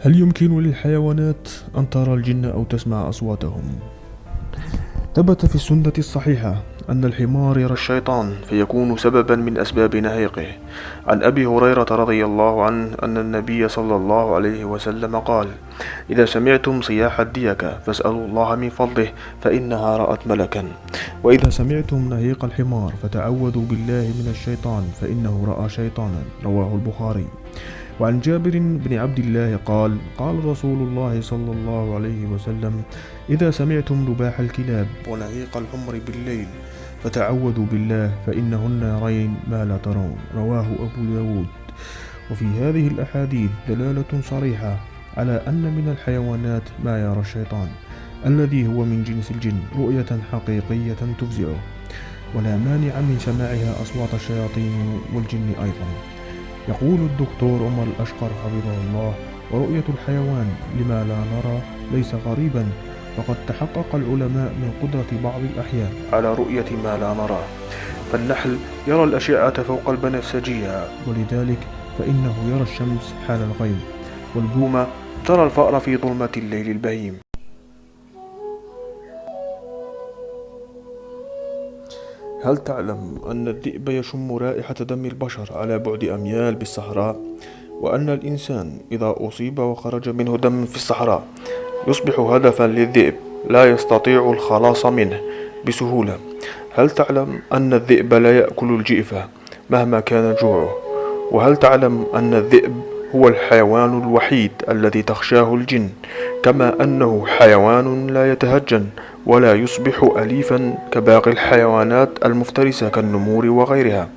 هل يمكن للحيوانات أن ترى الجن أو تسمع أصواتهم؟ ثبت في السنة الصحيحة أن الحمار يرى الشيطان فيكون سببا من أسباب نهيقه. عن أبي هريرة رضي الله عنه أن النبي صلى الله عليه وسلم قال: إذا سمعتم صياح الديكة فاسألوا الله من فضله فإنها رأت ملكا، وإذا سمعتم نهيق الحمار فتعوذوا بالله من الشيطان فإنه رأى شيطانا. رواه البخاري. وعن جابر بن عبد الله قال: قال رسول الله صلى الله عليه وسلم: إذا سمعتم نباح الكلاب ونهيق الحمر بالليل فتعوذوا بالله فإنهن يرين ما لا ترون. رواه أبو داود. وفي هذه الأحاديث دلالة صريحة على أن من الحيوانات ما يرى الشيطان الذي هو من جنس الجن رؤية حقيقية تفزعه، ولا مانع من سماعها أصوات الشياطين والجن أيضا. يقول الدكتور عمر الأشقر حفظه الله: ورؤية الحيوان لما لا نرى ليس غريبا، فقد تحقق العلماء من قدرة بعض الأحيان على رؤية ما لا نراه، فالنحل يرى الأشعة فوق البنفسجية، ولذلك فإنه يرى الشمس حال الغيب، والبومة ترى الفأر في ظلمة الليل البهيم. هل تعلم أن الذئب يشم رائحة دم البشر على بعد أميال بالصحراء؟ وأن الإنسان إذا أصيب وخرج منه دم في الصحراء يصبح هدفا للذئب لا يستطيع الخلاص منه بسهولة؟ هل تعلم أن الذئب لا يأكل الجئفة مهما كان جوعه؟ وهل تعلم أن الذئب هو الحيوان الوحيد الذي تخشاه الجن، كما أنه حيوان لا يتهجن ولا يصبح أليفا كباقي الحيوانات المفترسة كالنمور وغيرها؟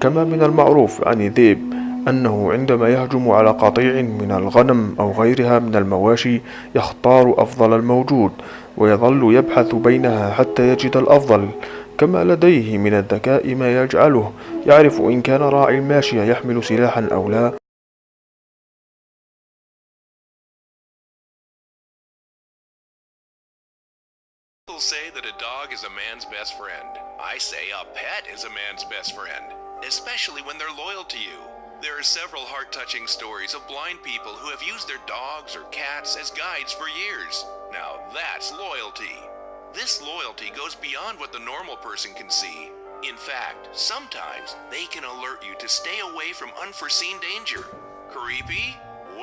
كما من المعروف عن الذئب أنه عندما يهجم على قطيع من الغنم أو غيرها من المواشي يختار أفضل الموجود ويظل يبحث بينها حتى يجد الأفضل، كما لديه من الذكاء ما يجعله يعرف إن كان راعي الماشية يحمل سلاحا أو لا. People say that a dog is a man's best friend. I say a pet is a man's best friend, especially when they're loyal to you. There are several heart-touching stories of blind people who have used their dogs or cats as guides for years. Now that's loyalty. This loyalty goes beyond what the normal person can see. In fact, sometimes they can alert you to stay away from unforeseen danger. Creepy?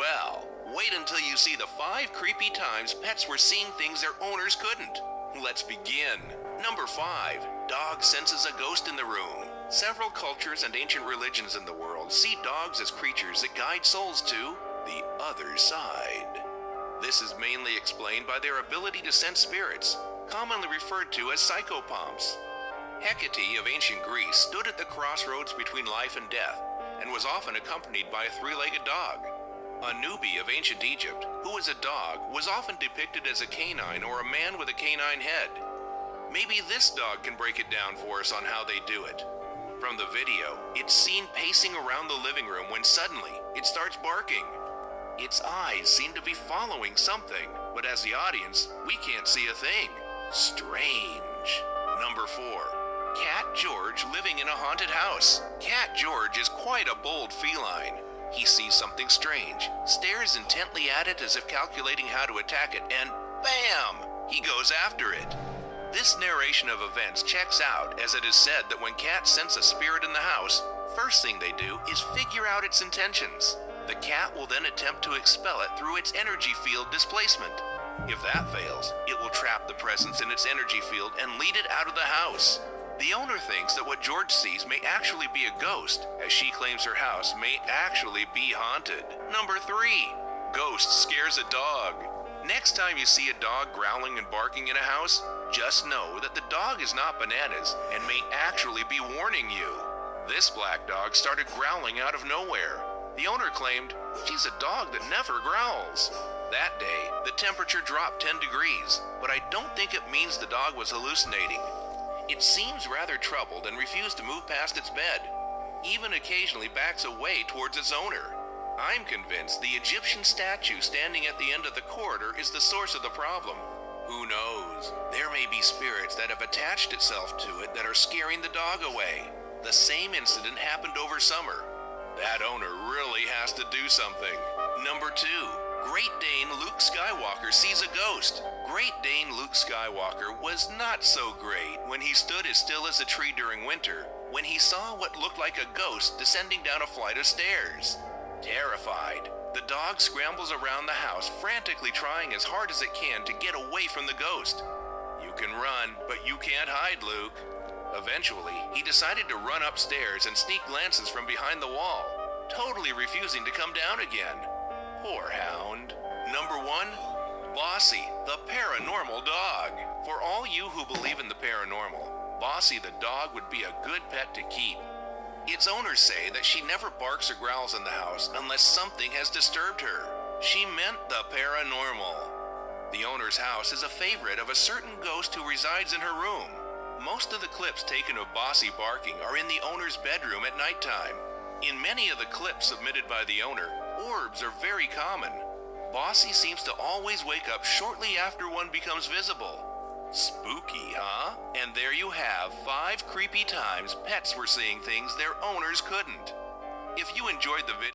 Well, wait until you see the 5 creepy times pets were seeing things their owners couldn't. Let's begin. Number 5. Dog senses a ghost in the room. Several cultures and ancient religions in the world see dogs as creatures that guide souls to the other side. This is mainly explained by their ability to sense spirits, commonly referred to as psychopomps. Hecate of ancient Greece stood at the crossroads between life and death and was often accompanied by a 3-legged dog. Anubi of ancient Egypt, who was a dog, was often depicted as a canine or a man with a canine head. Maybe this dog can break it down for us on how they do it. From the video, it's seen pacing around the living room when suddenly it starts barking. Its eyes seem to be following something, but as the audience, we can't see a thing. Strange. Number 4. Cat George living in a haunted house. Cat George is quite a bold feline. He sees something strange, stares intently at it as if calculating how to attack it, and bam! He goes after it. This narration of events checks out, as it is said that when cats sense a spirit in the house, first thing they do is figure out its intentions. The cat will then attempt to expel it through its energy field displacement. If that fails, it will trap the presence in its energy field and lead it out of the house. The owner thinks that what George sees may actually be a ghost, as she claims her house may actually be haunted. Number 3. Ghost scares a dog. Next time you see a dog growling and barking in a house, just know that the dog is not bananas and may actually be warning you. This black dog started growling out of nowhere. The owner claimed, "She's a dog that never growls." That day, the temperature dropped 10 degrees, but I don't think it means the dog was hallucinating. It seems rather troubled and refused to move past its bed. Even occasionally backs away towards its owner. I'm convinced the Egyptian statue standing at the end of the corridor is the source of the problem. Who knows? There may be spirits that have attached itself to it that are scaring the dog away. The same incident happened over summer. That owner really has to do something. Number 2. Great Dane Luke Skywalker sees a ghost. Great Dane Luke Skywalker was not so great when he stood as still as a tree during winter when he saw what looked like a ghost descending down a flight of stairs. Terrified, the dog scrambles around the house, frantically trying as hard as it can to get away from the ghost. You can run, but you can't hide, Luke. Eventually, he decided to run upstairs and sneak glances from behind the wall, totally refusing to come down again. Poor hound. Number 1, Bossy, the paranormal dog. For all you who believe in the paranormal, Bossy the dog would be a good pet to keep. Its owners say that she never barks or growls in the house unless something has disturbed her. She meant the paranormal. The owner's house is a favorite of a certain ghost who resides in her room. Most of the clips taken of Bossy barking are in the owner's bedroom at nighttime. In many of the clips submitted by the owner, orbs are very common. Bossy seems to always wake up shortly after one becomes visible. Spooky, huh? And there you have 5 creepy times pets were seeing things their owners couldn't. If you enjoyed the video,